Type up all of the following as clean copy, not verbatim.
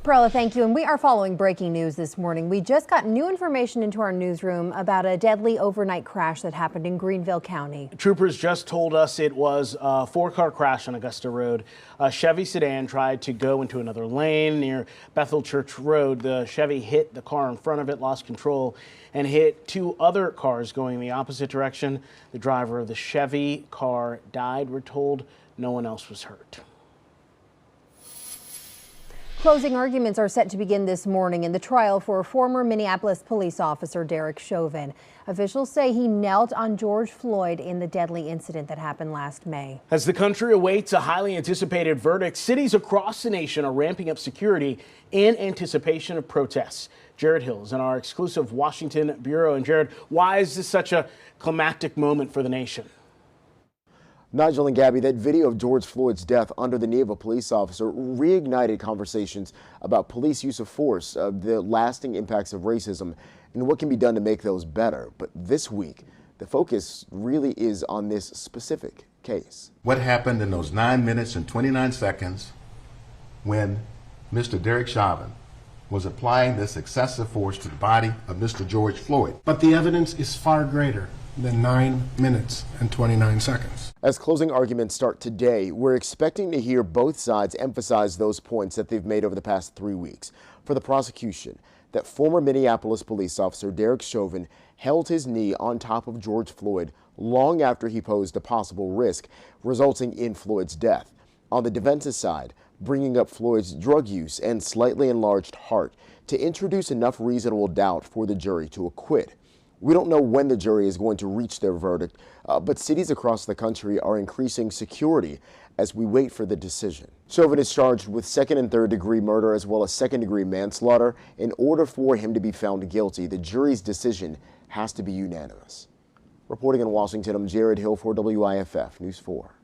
Perla, thank you. And we are following breaking news this morning. We just got new information into our newsroom about a deadly overnight crash that happened in Greenville County. Troopers just told us it was a four-car crash on Augusta Road. A Chevy sedan tried to go into another lane near Bethel Church Road. The Chevy hit the car in front of it, lost control, and hit two other cars going the opposite direction. The driver of the Chevy car died, we're told. No one else was hurt. Closing arguments are set to begin this morning in the trial for former Minneapolis police officer Derek Chauvin. Officials say he knelt on George Floyd in the deadly incident that happened last May. As the country awaits a highly anticipated verdict, cities across the nation are ramping up security in anticipation of protests. Jared Hill is in our exclusive Washington bureau. And Jared, why is this such a climactic moment for the nation? Nigel and Gabby, that video of George Floyd's death under the knee of a police officer reignited conversations about police use of force, the lasting impacts of racism, and what can be done to make those better. But this week, the focus really is on this specific case. What happened in those 9 minutes and 29 seconds when Mr. Derek Chauvin was applying this excessive force to the body of Mr. George Floyd? But the evidence is far greater than 9 minutes and 29 seconds. As closing arguments start today, we're expecting to hear both sides emphasize those points that they've made over the past 3 weeks. For the prosecution, that former Minneapolis police officer Derek Chauvin held his knee on top of George Floyd long after he posed a possible risk, resulting in Floyd's death. On the defense's side, bringing up Floyd's drug use and slightly enlarged heart to introduce enough reasonable doubt for the jury to acquit. We don't know when the jury is going to reach their verdict, but cities across the country are increasing security as we wait for the decision. Chauvin is charged with second and third degree murder as well as second degree manslaughter. In order for him to be found guilty, the jury's decision has to be unanimous. Reporting in Washington, I'm Jared Hill for WIFF News 4.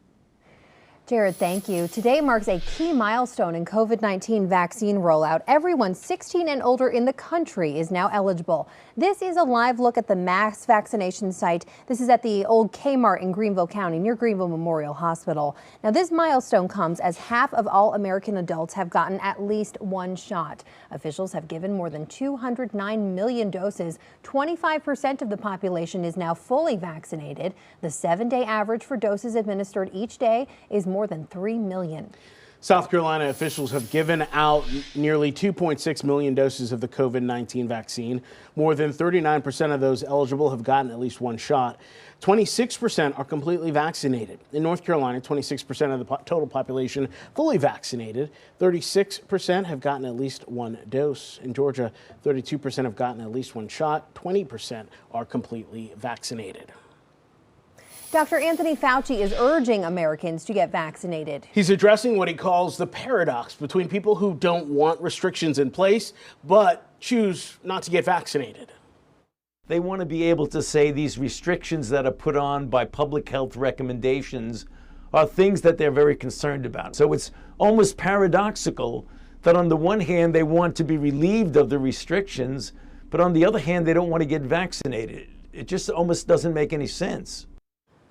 Jared, thank you. Today marks a key milestone in COVID-19 vaccine rollout. Everyone 16 and older in the country is now eligible. This is a live look at the mass vaccination site. This is at the old Kmart in Greenville County near Greenville Memorial Hospital. Now, this milestone comes as half of all American adults have gotten at least one shot. Officials have given more than 209 million doses. 25% of the population is now fully vaccinated. The 7-day average for doses administered each day is more than 3 million. South Carolina officials have given out nearly 2.6 million doses of the COVID-19 vaccine. More than 39% of those eligible have gotten at least one shot. 26% are completely vaccinated. In North Carolina, 26% of the total population fully vaccinated. 36% have gotten at least one dose. In Georgia, 32% have gotten at least one shot. 20% are completely vaccinated. Dr. Anthony Fauci is urging Americans to get vaccinated. He's addressing what he calls the paradox between people who don't want restrictions in place but choose not to get vaccinated. They want to be able to say these restrictions that are put on by public health recommendations are things that they're very concerned about. So it's almost paradoxical that on the one hand they want to be relieved of the restrictions, but on the other hand they don't want to get vaccinated. It just almost doesn't make any sense.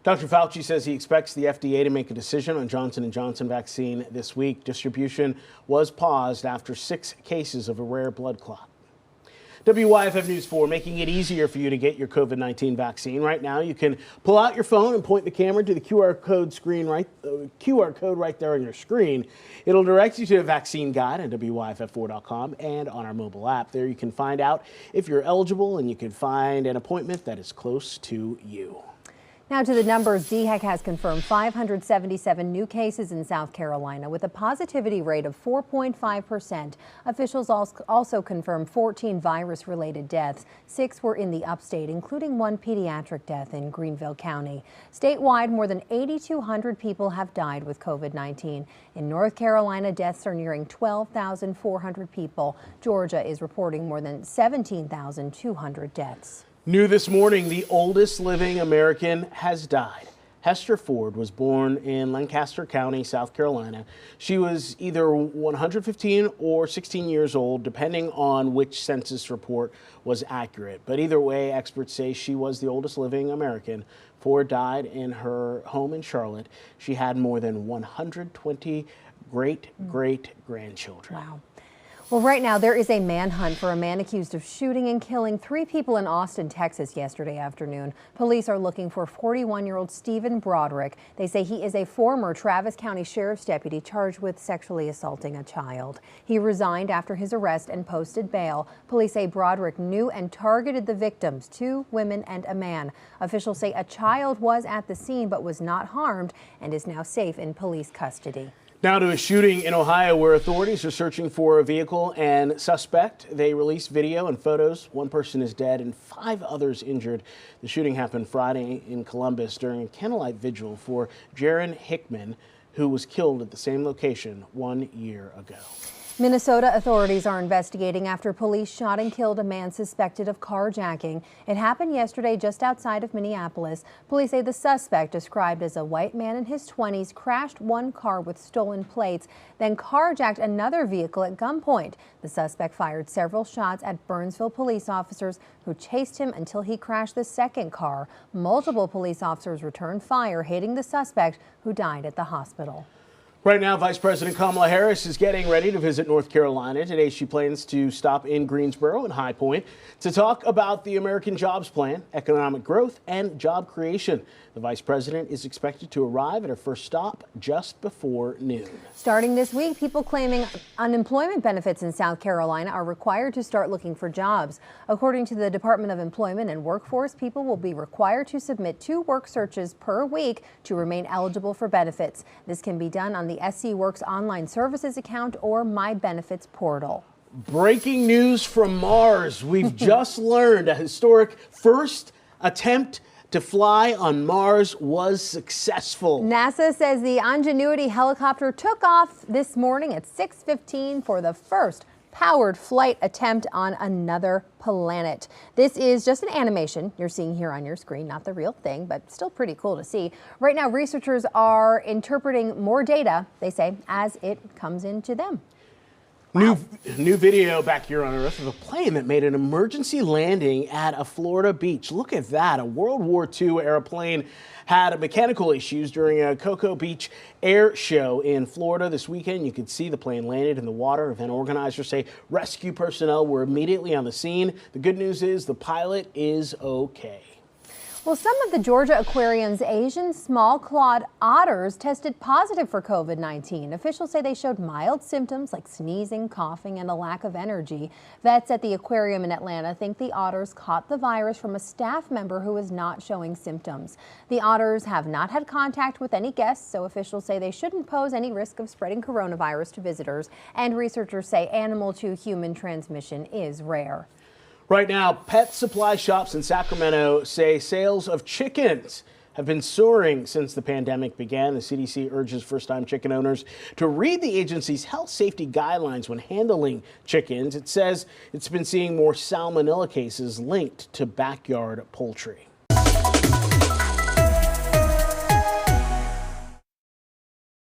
Dr. Fauci says he expects the FDA to make a decision on Johnson & Johnson vaccine this week. Distribution was paused after 6 cases of a rare blood clot. WIFF News 4 making it easier for you to get your COVID-19 vaccine. Right now, you can pull out your phone and point the camera to the QR code right there on your screen. It'll direct you to a vaccine guide at WIFF4.com and on our mobile app. There you can find out if you're eligible and you can find an appointment that is close to you. Now to the numbers. DHEC has confirmed 577 new cases in South Carolina with a positivity rate of 4.5%. Officials also confirmed 14 virus-related deaths. 6 were in the upstate, including 1 pediatric death in Greenville County. Statewide, more than 8,200 people have died with COVID-19. In North Carolina, deaths are nearing 12,400 people. Georgia is reporting more than 17,200 deaths. New this morning, the oldest living American has died. Hester Ford was born in Lancaster County, South Carolina. She was either 115 or 16 years old, depending on which census report was accurate. But either way, experts say she was the oldest living American. Ford died in her home in Charlotte. She had more than 120 great-great-grandchildren. Wow. Well, right now there is a manhunt for a man accused of shooting and killing 3 people in Austin, Texas yesterday afternoon. Police are looking for 41-year-old Stephen Broderick. They say he is a former Travis County Sheriff's deputy charged with sexually assaulting a child. He resigned after his arrest and posted bail. Police say Broderick knew and targeted the victims, 2 women and a man. Officials say a child was at the scene but was not harmed and is now safe in police custody. Now to a shooting in Ohio where authorities are searching for a vehicle and suspect. They released video and photos. 1 person is dead and 5 others injured. The shooting happened Friday in Columbus during a candlelight vigil for Jaron Hickman, who was killed at the same location 1 year ago. Minnesota authorities are investigating after police shot and killed a man suspected of carjacking. It happened yesterday just outside of Minneapolis. Police say the suspect, described as a white man in his 20s, crashed 1 car with stolen plates, then carjacked another vehicle at gunpoint. The suspect fired several shots at Burnsville police officers who chased him until he crashed the second car. Multiple police officers returned fire, hitting the suspect, who died at the hospital. Right now, Vice President Kamala Harris is getting ready to visit North Carolina. Today, she plans to stop in Greensboro and High Point to talk about the American Jobs Plan, economic growth, and job creation. The vice president is expected to arrive at her first stop just before noon. Starting this week, people claiming unemployment benefits in South Carolina are required to start looking for jobs. According to the Department of Employment and Workforce, people will be required to submit 2 work searches per week to remain eligible for benefits. This can be done on the SC Works online services account or My Benefits portal. Breaking news from Mars. We've just learned a historic first attempt to fly on Mars was successful. NASA says the Ingenuity helicopter took off this morning at 6:15 for the first powered flight attempt on another planet. This is just an animation you're seeing here on your screen, not the real thing, but still pretty cool to see. Right now, researchers are interpreting more data, they say, as it comes into them. Wow. New video back here on Earth of a plane that made an emergency landing at a Florida beach. Look at that. A World War II airplane had mechanical issues during a Cocoa Beach air show in Florida this weekend. You could see the plane landed in the water. Event organizers say rescue personnel were immediately on the scene. The good news is the pilot is okay. Well, some of the Georgia Aquarium's Asian small-clawed otters tested positive for COVID-19. Officials say they showed mild symptoms like sneezing, coughing, and a lack of energy. Vets at the aquarium in Atlanta think the otters caught the virus from a staff member who is not showing symptoms. The otters have not had contact with any guests, so officials say they shouldn't pose any risk of spreading coronavirus to visitors. And researchers say animal-to-human transmission is rare. Right now, pet supply shops in Sacramento say sales of chickens have been soaring since the pandemic began. The CDC urges first-time chicken owners to read the agency's health safety guidelines when handling chickens. It says it's been seeing more salmonella cases linked to backyard poultry.